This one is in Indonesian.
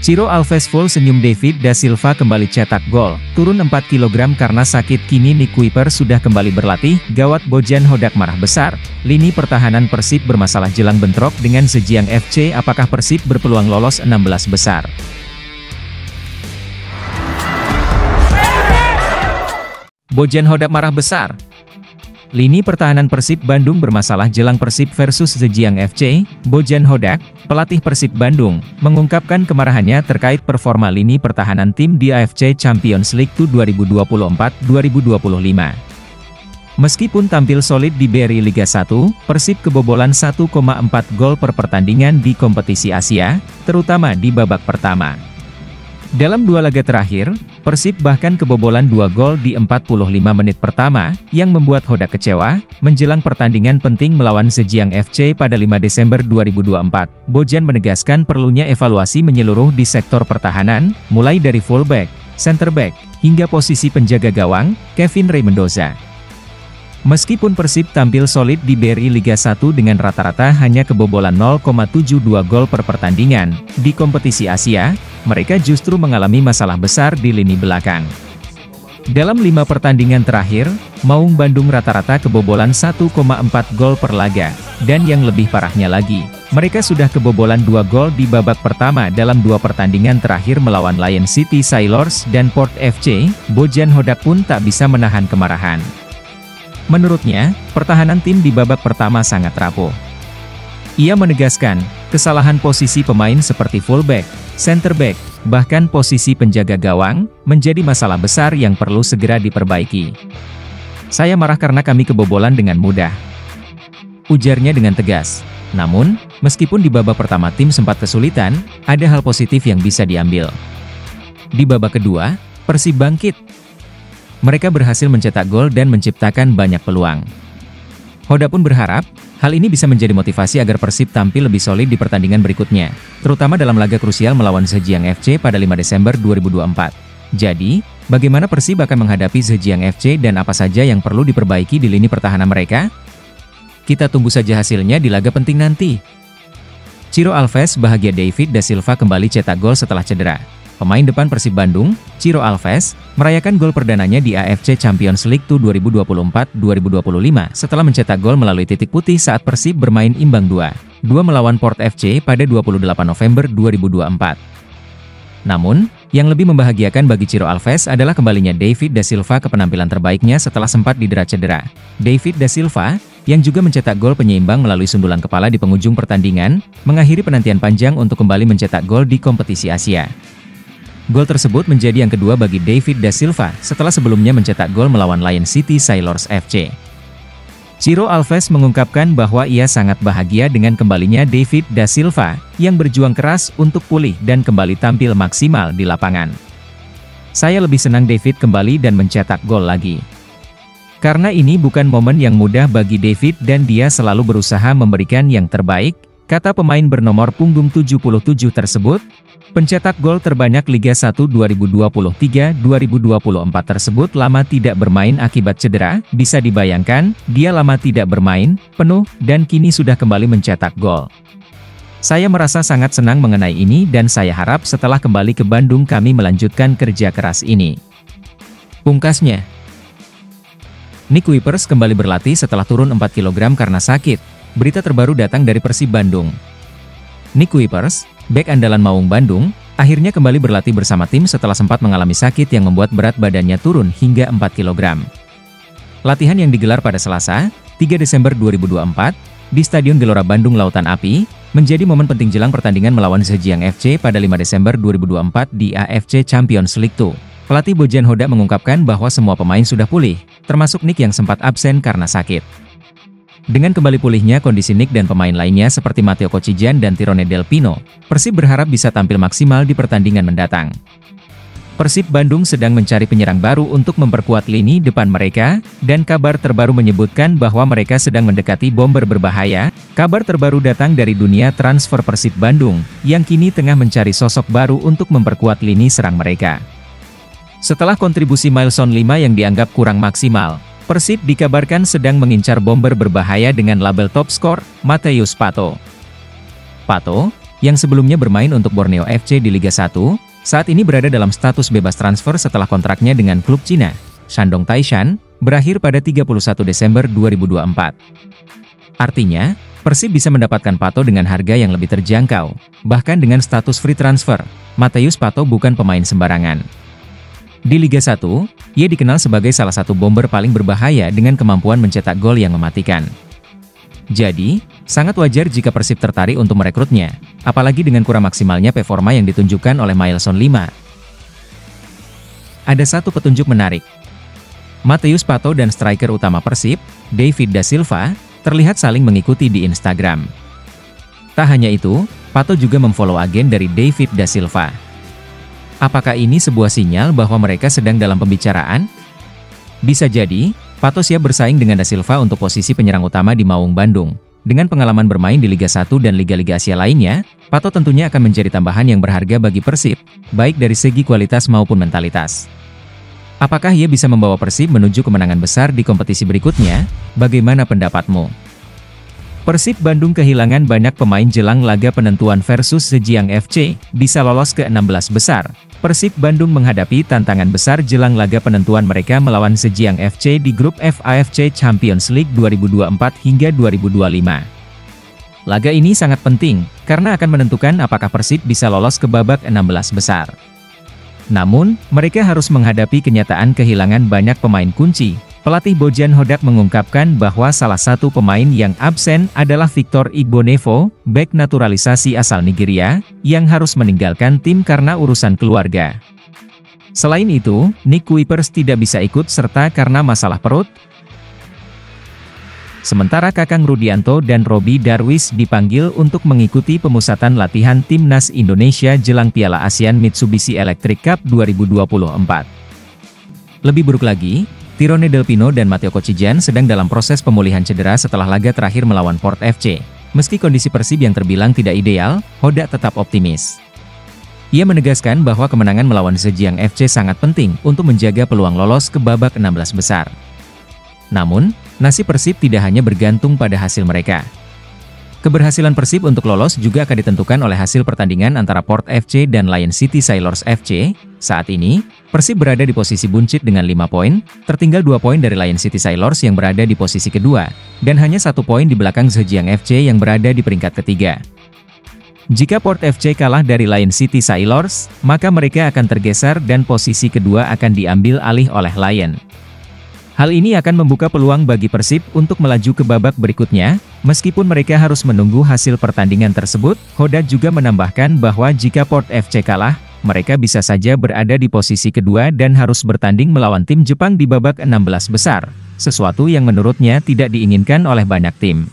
Ciro Alves full senyum. David da Silva kembali cetak gol, turun 4 kg karena sakit. Kini Nick Kuiper sudah kembali berlatih. Gawat Bojan Hodak marah besar. Lini pertahanan Persib bermasalah jelang bentrok dengan Zhejiang FC. Apakah Persib berpeluang lolos 16 besar? Bojan Hodak marah besar. Lini pertahanan Persib Bandung bermasalah jelang Persib versus Zhejiang FC. Bojan Hodak, pelatih Persib Bandung, mengungkapkan kemarahannya terkait performa lini pertahanan tim di AFC Champions League 2024-2025. Meskipun tampil solid di BRI Liga 1, Persib kebobolan 1,4 gol per pertandingan di kompetisi Asia, terutama di babak pertama. Dalam 2 laga terakhir, Persib bahkan kebobolan 2 gol di 45 menit pertama, yang membuat Hodak kecewa. Menjelang pertandingan penting melawan Zhejiang FC pada 5 Desember 2024, Bojan menegaskan perlunya evaluasi menyeluruh di sektor pertahanan, mulai dari fullback, center back, hingga posisi penjaga gawang, Kevin Rey Mendoza. Meskipun Persib tampil solid di BRI Liga 1 dengan rata-rata hanya kebobolan 0,72 gol per pertandingan, di kompetisi Asia, mereka justru mengalami masalah besar di lini belakang. Dalam 5 pertandingan terakhir, Maung Bandung rata-rata kebobolan 1,4 gol per laga, dan yang lebih parahnya lagi, mereka sudah kebobolan 2 gol di babak pertama dalam 2 pertandingan terakhir melawan Lion City Sailors dan Port FC. Bojan Hodak pun tak bisa menahan kemarahan. Menurutnya, pertahanan tim di babak pertama sangat rapuh. Ia menegaskan, kesalahan posisi pemain seperti fullback, center back, bahkan posisi penjaga gawang, menjadi masalah besar yang perlu segera diperbaiki. Saya marah karena kami kebobolan dengan mudah, ujarnya dengan tegas. Namun, meskipun di babak pertama tim sempat kesulitan, ada hal positif yang bisa diambil. Di babak kedua, Persib bangkit. Mereka berhasil mencetak gol dan menciptakan banyak peluang. Hodak pun berharap, hal ini bisa menjadi motivasi agar Persib tampil lebih solid di pertandingan berikutnya, terutama dalam laga krusial melawan Zhejiang FC pada 5 Desember 2024. Jadi, bagaimana Persib akan menghadapi Zhejiang FC dan apa saja yang perlu diperbaiki di lini pertahanan mereka? Kita tunggu saja hasilnya di laga penting nanti. Ciro Alves bahagia. David da Silva kembali cetak gol setelah cedera. Pemain depan Persib Bandung, Ciro Alves, merayakan gol perdananya di AFC Champions League 2024-2025 setelah mencetak gol melalui titik putih saat Persib bermain imbang 2-2 melawan Port FC pada 28 November 2024. Namun, yang lebih membahagiakan bagi Ciro Alves adalah kembalinya David da Silva ke penampilan terbaiknya setelah sempat didera cedera. David da Silva, yang juga mencetak gol penyeimbang melalui sundulan kepala di penghujung pertandingan, mengakhiri penantian panjang untuk kembali mencetak gol di kompetisi Asia. Gol tersebut menjadi yang kedua bagi David da Silva setelah sebelumnya mencetak gol melawan Lion City Sailors FC. Ciro Alves mengungkapkan bahwa ia sangat bahagia dengan kembalinya David da Silva, yang berjuang keras untuk pulih dan kembali tampil maksimal di lapangan. Saya lebih senang David kembali dan mencetak gol lagi. Karena ini bukan momen yang mudah bagi David dan dia selalu berusaha memberikan yang terbaik, kata pemain bernomor punggung 77 tersebut. Pencetak gol terbanyak Liga 1 2023-2024 tersebut lama tidak bermain akibat cedera. Bisa dibayangkan, dia lama tidak bermain penuh, dan kini sudah kembali mencetak gol. Saya merasa sangat senang mengenai ini dan saya harap setelah kembali ke Bandung kami melanjutkan kerja keras ini, pungkasnya. Nick Kuipers kembali berlatih setelah turun 4 kg karena sakit. Berita terbaru datang dari Persib Bandung. Nick Kuipers, bek andalan Maung Bandung, akhirnya kembali berlatih bersama tim setelah sempat mengalami sakit yang membuat berat badannya turun hingga 4 kg. Latihan yang digelar pada Selasa, 3 Desember 2024, di Stadion Gelora Bandung Lautan Api, menjadi momen penting jelang pertandingan melawan Zhejiang FC pada 5 Desember 2024 di AFC Champions League 2. Pelatih Bojan Hodak mengungkapkan bahwa semua pemain sudah pulih, termasuk Nick yang sempat absen karena sakit. Dengan kembali pulihnya kondisi Nick dan pemain lainnya seperti Matteo Kocijan dan Tirone Del Pino, Persib berharap bisa tampil maksimal di pertandingan mendatang. Persib Bandung sedang mencari penyerang baru untuk memperkuat lini depan mereka, dan kabar terbaru menyebutkan bahwa mereka sedang mendekati bomber berbahaya. Kabar terbaru datang dari dunia transfer Persib Bandung, yang kini tengah mencari sosok baru untuk memperkuat lini serang mereka. Setelah kontribusi Milson 5 yang dianggap kurang maksimal, Persib dikabarkan sedang mengincar bomber berbahaya dengan label top skor, Matheus Pato. Pato, yang sebelumnya bermain untuk Borneo FC di Liga 1, saat ini berada dalam status bebas transfer setelah kontraknya dengan klub Cina, Shandong Taishan, berakhir pada 31 Desember 2024. Artinya, Persib bisa mendapatkan Pato dengan harga yang lebih terjangkau, bahkan dengan status free transfer. Matheus Pato bukan pemain sembarangan. Di Liga 1, ia dikenal sebagai salah satu bomber paling berbahaya dengan kemampuan mencetak gol yang mematikan. Jadi, sangat wajar jika Persib tertarik untuk merekrutnya, apalagi dengan kurang maksimalnya performa yang ditunjukkan oleh Mailson 5. Ada satu petunjuk menarik. Matheus Pato dan striker utama Persib, David Da Silva, terlihat saling mengikuti di Instagram. Tak hanya itu, Pato juga memfollow agen dari David Da Silva. Apakah ini sebuah sinyal bahwa mereka sedang dalam pembicaraan? Bisa jadi, Pato siap bersaing dengan Da Silva untuk posisi penyerang utama di Maung Bandung. Dengan pengalaman bermain di Liga 1 dan Liga-Liga Asia lainnya, Pato tentunya akan menjadi tambahan yang berharga bagi Persib, baik dari segi kualitas maupun mentalitas. Apakah ia bisa membawa Persib menuju kemenangan besar di kompetisi berikutnya? Bagaimana pendapatmu? Persib Bandung kehilangan banyak pemain jelang laga penentuan versus Zhejiang FC, bisa lolos ke 16 besar. Persib Bandung menghadapi tantangan besar jelang laga penentuan mereka melawan Zhejiang FC di grup F AFC Champions League 2024 hingga 2025. Laga ini sangat penting, karena akan menentukan apakah Persib bisa lolos ke babak 16 besar. Namun, mereka harus menghadapi kenyataan kehilangan banyak pemain kunci. Pelatih Bojan Hodak mengungkapkan bahwa salah satu pemain yang absen adalah Victor Igbonevo, bek naturalisasi asal Nigeria, yang harus meninggalkan tim karena urusan keluarga. Selain itu, Nick Kuipers tidak bisa ikut serta karena masalah perut. Sementara Kakang Rudianto dan Robi Darwis dipanggil untuk mengikuti pemusatan latihan Timnas Indonesia jelang Piala ASEAN Mitsubishi Electric Cup 2024. Lebih buruk lagi, Tirone Del Pino dan Matteo Kocijan sedang dalam proses pemulihan cedera setelah laga terakhir melawan Port FC. Meski kondisi Persib yang terbilang tidak ideal, Hodak tetap optimis. Ia menegaskan bahwa kemenangan melawan Zhejiang FC sangat penting untuk menjaga peluang lolos ke babak 16 besar. Namun, nasib Persib tidak hanya bergantung pada hasil mereka. Keberhasilan Persib untuk lolos juga akan ditentukan oleh hasil pertandingan antara Port FC dan Lion City Sailors FC. Saat ini, Persib berada di posisi buncit dengan 5 poin, tertinggal 2 poin dari Lion City Sailors yang berada di posisi kedua, dan hanya 1 poin di belakang Zhejiang FC yang berada di peringkat ketiga. Jika Port FC kalah dari Lion City Sailors, maka mereka akan tergeser dan posisi kedua akan diambil alih oleh Lion. Hal ini akan membuka peluang bagi Persib untuk melaju ke babak berikutnya, meskipun mereka harus menunggu hasil pertandingan tersebut. Hodak juga menambahkan bahwa jika Port FC kalah, mereka bisa saja berada di posisi kedua dan harus bertanding melawan tim Jepang di babak 16 besar, sesuatu yang menurutnya tidak diinginkan oleh banyak tim.